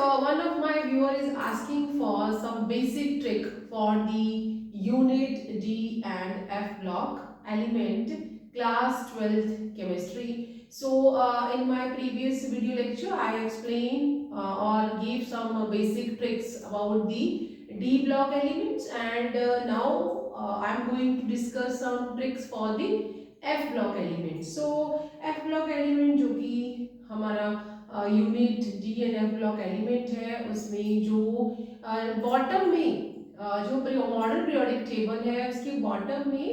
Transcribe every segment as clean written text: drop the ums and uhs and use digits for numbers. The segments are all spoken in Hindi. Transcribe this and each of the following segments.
one of my viewer is asking for some basic trick for the unit D and F block element class 12th chemistry. So in my previous video lecture I explained or gave some basic tricks about the D block elements, and now I'm going to discuss some tricks for the F block elements. So F block element जो कि हमारा unit D and F block element है, उसमें जो बॉटम में जो मॉडर्न पीरियोडिक टेबल है उसके बॉटम में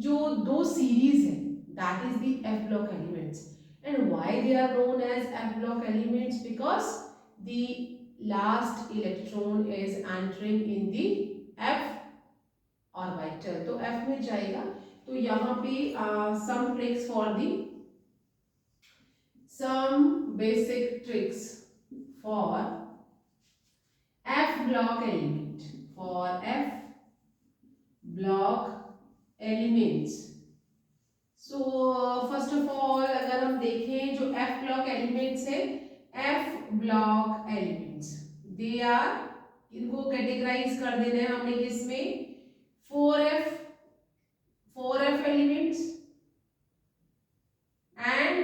जो दो सीरीज है that is the F block elements. And why they are known as F block elements? Because the last electron is entering in the F orbital, तो एफ में जाएगा. तो यहाँ पे some tricks for the some basic tricks for F block element, for F block elements. So first of all अगर हम देखें जो F block elements है, F block elements they are, इनको कैटेगराइज कर देना है हमने किसमें? 4F elements, and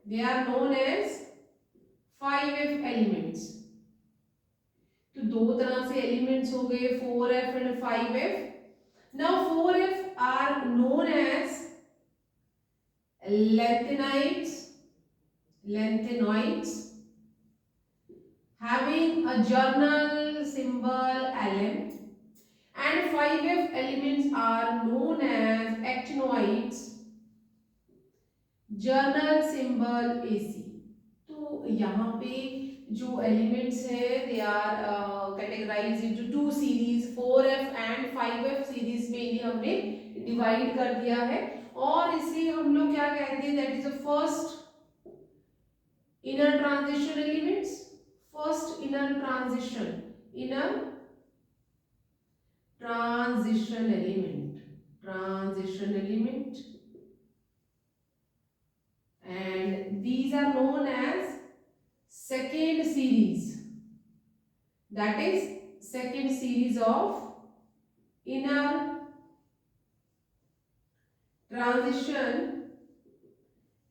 they are known as 5F elements. तो दो तरह से एलिमेंट्स हो गए 4F and 5F. Now 4F are known as lanthanoids having a journal symbol Ln, and 5F elements are known as actinoids general symbol AC. तो यहाँ पे जो एलिमेंट्स है they are categorised into two series 4F and 5F series में इन्हें हमने डिवाइड कर दिया है, और इसे हम लोग क्या कहते हैं? That is the first inner transition elements. First inner transition element, and these are known as second series, that is second series of inner transition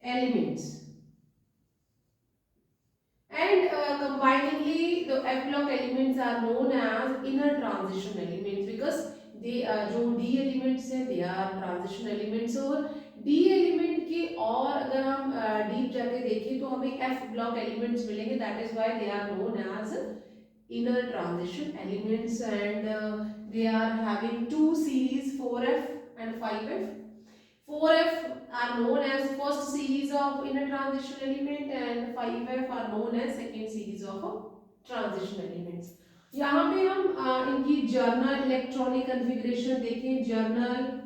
elements. And combiningly the F block elements are known as inner transition elements because they जो D elements हैं they are transition elements. और D element के और अगर हम डीप जाके देखें तो हमें F block elements मिलेंगे. that is why they are known as inner transition elements, and they are having two series 4F and 5F. 4F are known as first series of inner transition element, and 5F are known as second series of transition elements. यहाँ पे हम इनकी जर्नल इलेक्ट्रॉनिक कन्फिग्रेशन देखें. जर्नल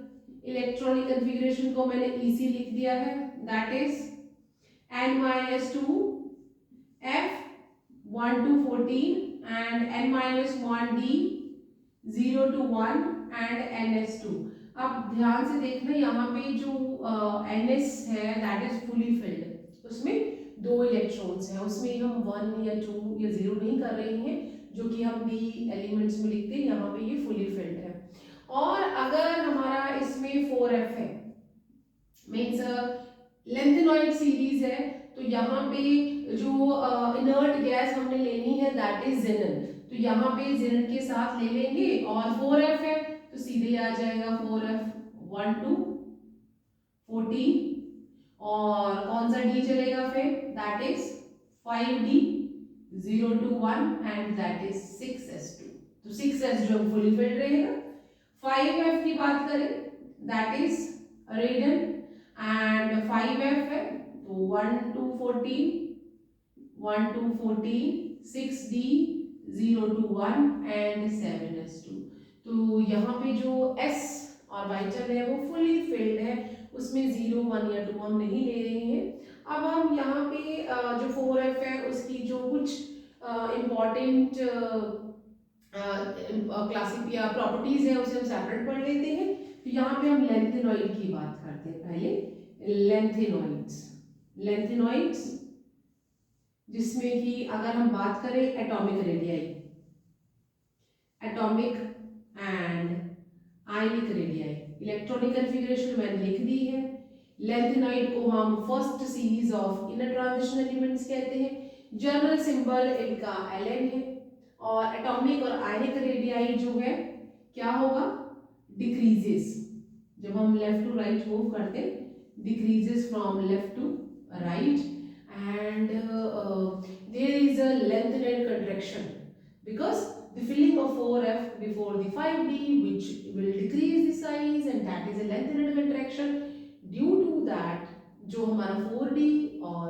इलेक्ट्रॉनिक कन्फिग्रेशन को मैंने EC लिख दिया है, that is N-2 F 1 to 14 and N-1D 0 to 1 and NS2. अब ध्यान से देखना यहाँ पे जो NS है दैट इज फुली फिल्ड, उसमें दो इलेक्ट्रॉन्स हैं, उसमें हम 1 या 2 या 0 नहीं कर रहे हैं जो कि हम डी एलिमेंट्स में लिखते हैं. यहाँ पे ये फुली फिल्ड है. और अगर हमारा इसमें 4F है मीन्स लेंथेनॉइड सीरीज है, तो यहाँ पे जो इनर्ट गैस हमने लेनी है दैट इज जेनन. तो यहाँ पे जेनन के साथ ले लेंगे, और 4F है तो सीधे आ जाएगा 4F 1 to 14, और कौन सा D चलेगा फिर? That is 5D 0 to 1 and that is 6S2. तो 6S जो फुली फिल्ड रहेगा. 5F की बात करें दैट इज रेडन, एंड 5F है तो 1 to 14 6D 0 to 1 and 7S2. तो यहाँ पे जो S ऑर्बिटल है वो फुली फिल्ड है, उसमें 0 1 या 2 हम नहीं ले रहे हैं. अब हम यहाँ पे जो 4F है उसकी जो कुछ इम्पॉर्टेंट क्लासिक या प्रॉपर्टीज है उसे हम सेपरेट पढ़ लेते हैं. तो यहाँ पे हम लेंथेनॉइड की बात करते हैं. पहले लेंथेनॉइड्स जिसमें कि अगर हम बात करें atomic radii, atomic and ionic radii, electronic configuration मैंने लिख दी है। लेंथेनाइड को हम first series of inner transition elements कहते हैं। जर्नल सिंबल इनका Ln है। और एटॉमिक और आयनिक रेडियाई जो है क्या होगा, डिक्रीजेस। जब हम लेफ्ट टू राइट मूव करते हैं, decreases from left to right, and there is a lanthanide contraction because the filling of 4f before the 5d which will decrease the size, and that is a lengthened contraction. Due to that जो हमारा 4d और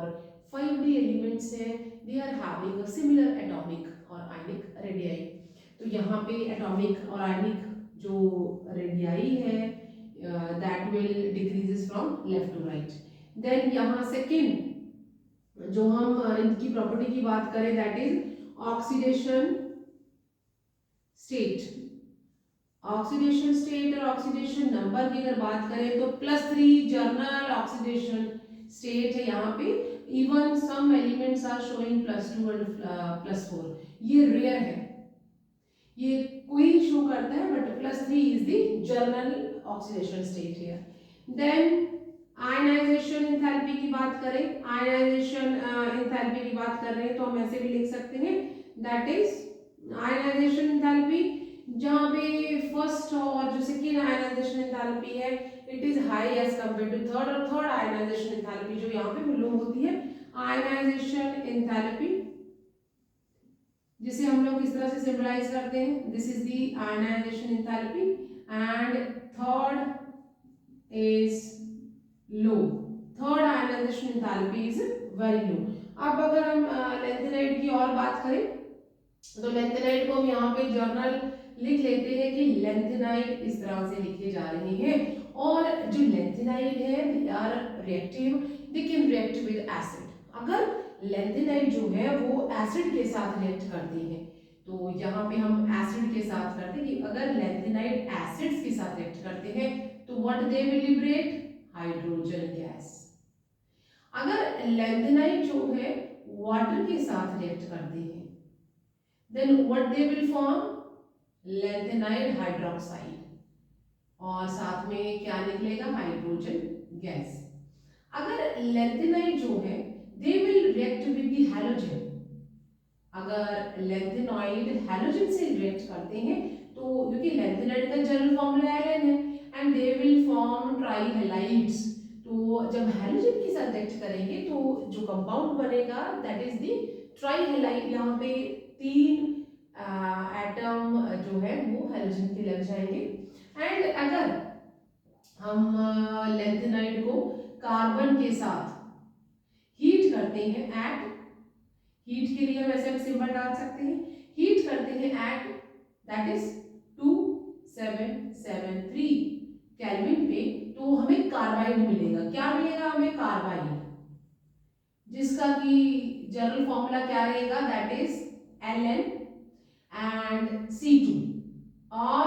5d एलिमेंट्स है, they are having a similar atomic और आयनिक रेडियाई। तो यहाँ पे एटॉमिक और आयनिक जो रेडियाई है that will decreases from left to right. then यहाँ सेकेंड जो हम इनकी प्रॉपर्टी की बात करें, that is oxidation state. Oxidation state और ऑक्सीडेशन नंबर की अगर बात करें तो +3 जर्नल ऑक्सीडेशन स्टेट है यहाँ पे। Even some elements are showing +2 and +4। ये रेयर है, ये कोई शो करता है, but +3 is the general oxidation state here. Then ionization enthalpy की बात करें, आयनाइजेशन एंथैल्पी की बात कर रहे हैं तो हम ऐसे भी लिख सकते हैं, दैट इज आयनाइजेशन एंथैल्पी जहाँ पे फर्स्ट और जो सेकेंड आयनाइजेशन एंथैल्पी है it is high as compare to third, और थर्ड आयनाइजेशन एंथैल्पी जो यहाँ पे लो होती है। आयनाइजेशन एंथैल्पी जिसे हम लोग इस तरह से सिंबलाइज करते हैं, this is the ionization enthalpy, and third is low, third ionization enthalpy is very low. अब अगर हम लेंथेनाइड की और बात करें तो लेंथेनाइड को हम यहाँ पे जर्नल लिख लेते हैं कि लेंथेनाइड इस तरह से लिखे जा रहे हैं। और जो लेंथेनाइड है they are reactive, they can react with acid. अगर लेंथेनाइड जो है वो एसिड के साथ रिएक्ट करती है, तो यहाँ पे हम एसिड के साथ करते हैं कि अगर लेंथेनाइड एसिड्स के साथ रिएक्ट करते हैं तो what they will liberate, hydrogen gas. अगर लेंथेनाइड जो है वाटर के साथ रिएक्ट करते हैं then what they will form, lanthanide hydroxide, और साथ में क्या निकलेगा, हाइड्रोजन गैस। अगर लेंथेनाइड जो है they will react with the halogen, अगर लेंथेनाइड हैलोजन से रिएक्ट करते हैं तो क्योंकि लेंथेनाइड का जनरल फॉर्मूला Ln है, एंड दे विल फॉर्म ट्राईहैलाइड्स। तो जब हैलोजन के साथ रिएक्ट करेंगे तो जो कंपाउंड बनेगा दैट इज द ट्राईहैलाइड। यहाँ पे 3 एटम जो है वो हैलोजन के लग जाएंगे। एंड अगर हम लेंथेनाइड को कार्बन के साथ हीट करते हैं एट, हीट के लिए हम ऐसे सिंबल डाल सकते हैं, हीट करते हैं एट दैट इज 2773 केल्विन पे, तो हमें कार्बाइड मिलेगा। क्या मिलेगा हमें, कार्बाइड, जिसका कि जनरल फॉर्मूला क्या रहेगा, that is Ln and C2 और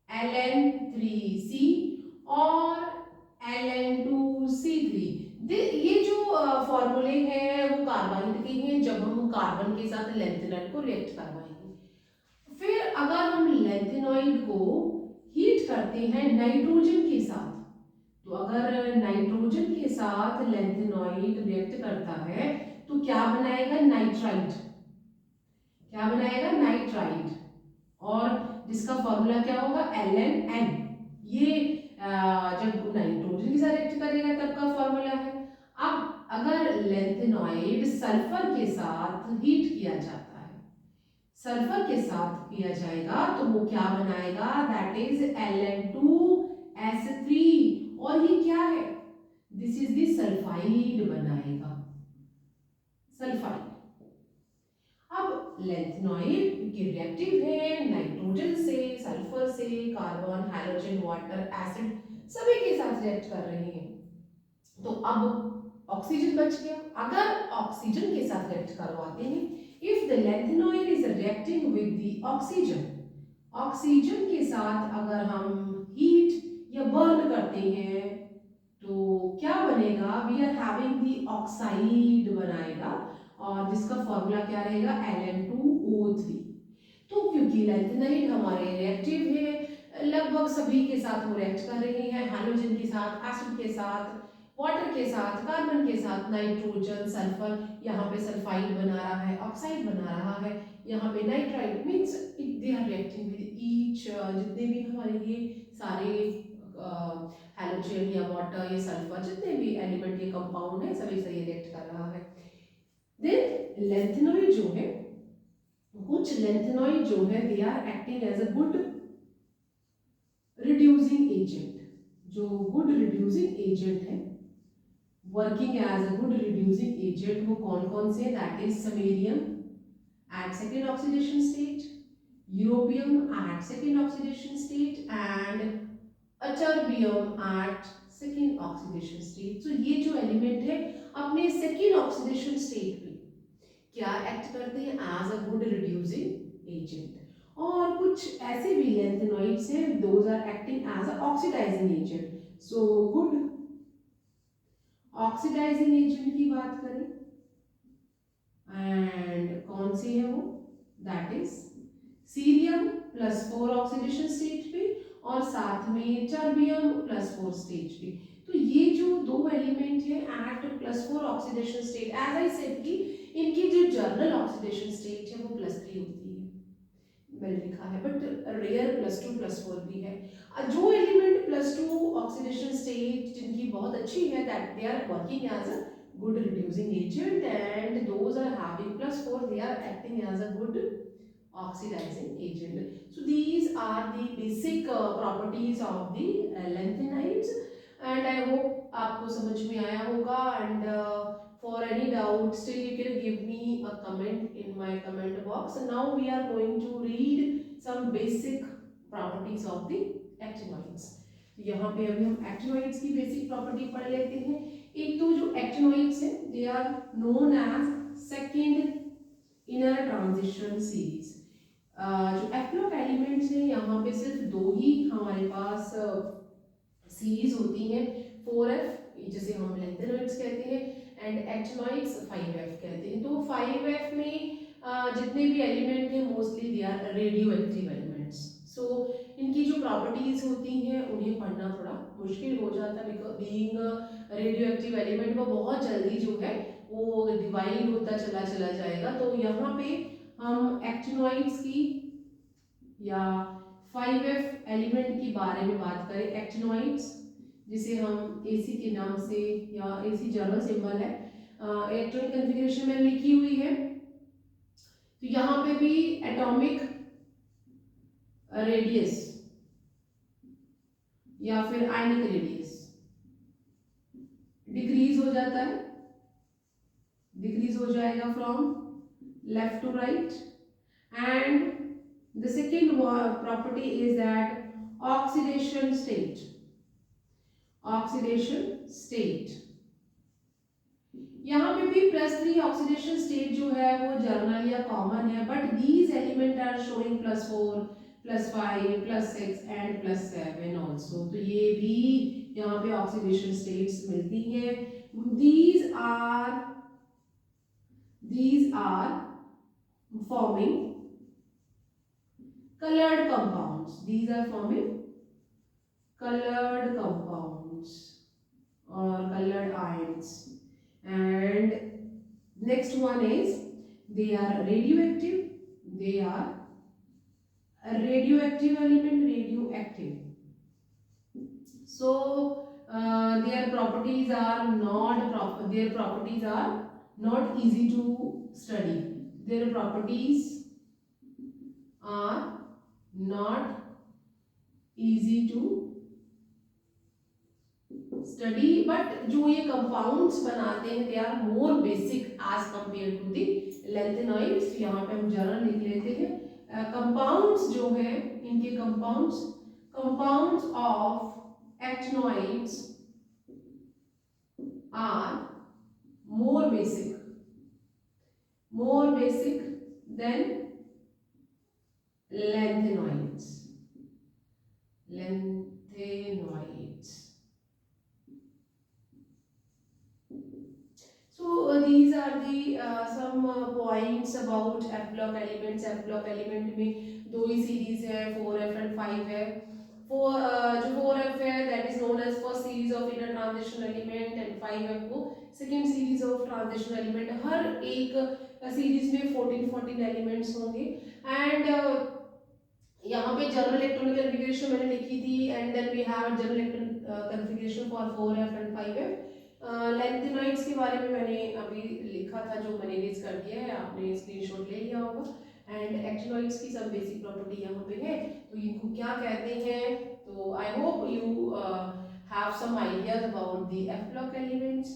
Ln3C और Ln2C3। ये जो फॉर्मूले हैं वो कार्बाइड के हैं जब हम कार्बन के साथ लेंथेनाइड को रिएक्ट करवाएंगे। फिर अगर हम लेंथेनाइड को हीट करते हैं नाइट्रोजन के साथ, तो अगर नाइट्रोजन के साथ लेंथेनाइड रिएक्ट करता है तो क्या बनाएगा, नाइट्राइट, क्या बनाएगा, नाइट्राइट, और जिसका फॉर्मूला क्या होगा, Ln(N). ये जब नाइट्रोजन के साथ रिएक्ट करेगा तब का फॉर्मूला है। अब अगर लेंथेनाइड सल्फर के साथ हीट किया जाता है, सल्फर के साथ किया जाएगा तो वो क्या बनाएगा, दैट इज Ln2S3, और ये क्या है, दिस इज द सल्फाइड बनाएगा, सल्फाइड। अब लेंथेनाइड के रिएक्टिव है नाइट्रोजन से, सल्फर से, कार्बन, हाइड्रोजन, वाटर, एसिड सभी के साथ रिएक्ट कर रहे हैं, तो अब ऑक्सीजन बच गया। अगर ऑक्सीजन के साथ रिएक्ट करवाते हैं, if the lanthanide is reacting with the oxygen, oxygen के साथ अगर हम हीट या बर्न करते हैं तो क्या बनेगा, we are having the oxide बनाएगा, और जिसका फॉर्मूला क्या रहेगा Ln2O3। तो क्योंकि लैंथेनाइड हमारे रिएक्टिव है, लगभग सभी के साथ वो रिएक्ट कर रहे हैं, हाइड्रोजन के साथ, एसिड के साथ, वाटर के साथ, कार्बन के साथ, नाइट्रोजन, सल्फर, यहाँ पे सल्फाइड बना रहा है, ऑक्साइड बना रहा है, यहाँ पे nitride, means they are reacting with each, जितने भी हमारे ये सारे हैलोजन या वाटर या सल्फर जितने भी एलिमेंट ये कंपाउंड है सभी से ये रिएक्ट कर रहा है। देन लैंथेनॉइड जो है, कुछ लैंथेनॉइड जो है they are acting as a good reducing agent. जो गुड रिड्यूसिंग एजेंट है, working as a good reducing agent, वो कौन कौन से, that is samarium at second oxidation state, europium at second oxidation state and अचर्बियम at second oxidation state। तो ये जो एलिमेंट है अपने second oxidation state पे क्या एक्ट करते हैं, as a good reducing agent. और कुछ ऐसे भी लैंथेनॉइड्स हैं, those are acting as a oxidizing agent. So good oxidizing agent की बात करें एंड कौन सी है वो, that is cerium +4 oxidation stage पे और साथ में टर्बियम +4 स्टेज पे। तो ये जो दो एलिमेंट है at +4 oxidation state, as I said कि इनकी जो जर्नल ऑक्सीडेशन स्टेट है वो +3 होती है, मैंने लिखा है, बट रेयर +2 +4 भी है। जो एलिमेंट +2 ऑक्सीडेशन स्टेट जिनकी बहुत अच्छी है, that they are working as a good reducing agent, and those are having +4 they are acting as a good oxidizing agent. So these are the basic properties of the lanthanides, and I hope आपको समझ में आया होगा, and for any doubt still you can give me a comment in my comment box। And now we are going to read some basic properties of the actinoids। यहाँ पे अभी हम actinoids की basic property पढ़ लेते हैं। एक तो जो एक्टिनोइड्स है they are known as second inner transition series. जो एप्लोक एलिमेंट्स हैं यहाँ पे सिर्फ दो ही हमारे पास सीरीज होती हैं, 4F जिसे हम लैंथेनॉइड्स कहते हैं एंड एक्टिनोइड्स 5F कहते हैं। तो 5F में जितने भी एलिमेंट हैं mostly they are radioactive elements. So इनकी जो प्रॉपर्टीज होती हैं उन्हें पढ़ना थोड़ा मुश्किल हो जाता है, because being radio active element वो बहुत जल्दी जो है वो डिवाइड होता चला जाएगा। तो यहाँ पे हम एक्टिनोइड्स की या 5F एलिमेंट के बारे में बात करें, एक्टिनोइड्स जिसे हम AC के नाम से या AC जर्नल सिंबल है, इलेक्ट्रॉनिक कॉन्फ़िगरेशन में लिखी हुई है। तो यहाँ पे भी एटॉमिक रेडियस या फिर आयनिक रेडियस डिक्रीज हो जाता है, डिक्रीज हो जाएगा from left to right. And the second property is that oxidation state, oxidation state यहाँ पे भी +3 ऑक्सीडेशन स्टेट जो है वो जर्नल या कॉमन है, but these element are showing +4 +5 +6 and +7 also. तो ये भी यहाँ पे ऑक्सीडेशन स्टेट्स मिलती हैं। these are forming colored compounds, these are forming colored compounds or colored ions। And next one is they are radioactive, they are a radioactive element, radioactive। So their properties are not easy to study, their properties are not easy to study, but जो ये कंपाउंड्स बनाते हैं they are more basic as compare to the lanthanoids. यहाँ पे हम जरा लिख लेते हैं कंपाउंड्स जो है इनके compounds of actinoids are more basic than lengthenoids। So these are the some some points about F block elements. F block element में दो ही सीरीज है, 4f एंड 5 है. जो 4f है that is known as first series of inner transition element, and 5f को second series of transition element. हर एक सीरीज में 14 एलिमेंट्स होंगे. एंड यहाँ पे जनरल इलेक्ट्रॉनिक कन्फिगरेशन मैंने लिखी थी, and then we have general configuration for 4f and 5f. Lanthanoids के बारे में मैंने अभी लिखा था, जो मैंने रेज कर दिया है, आपने स्क्रीनशॉट ले लिया होगा. एंड एक्टिनॉइड्स की सब बेसिक प्रॉपर्टी यहाँ पे है, तो इनको क्या कहते हैं. तो I hope you have some ideas about the F block elements.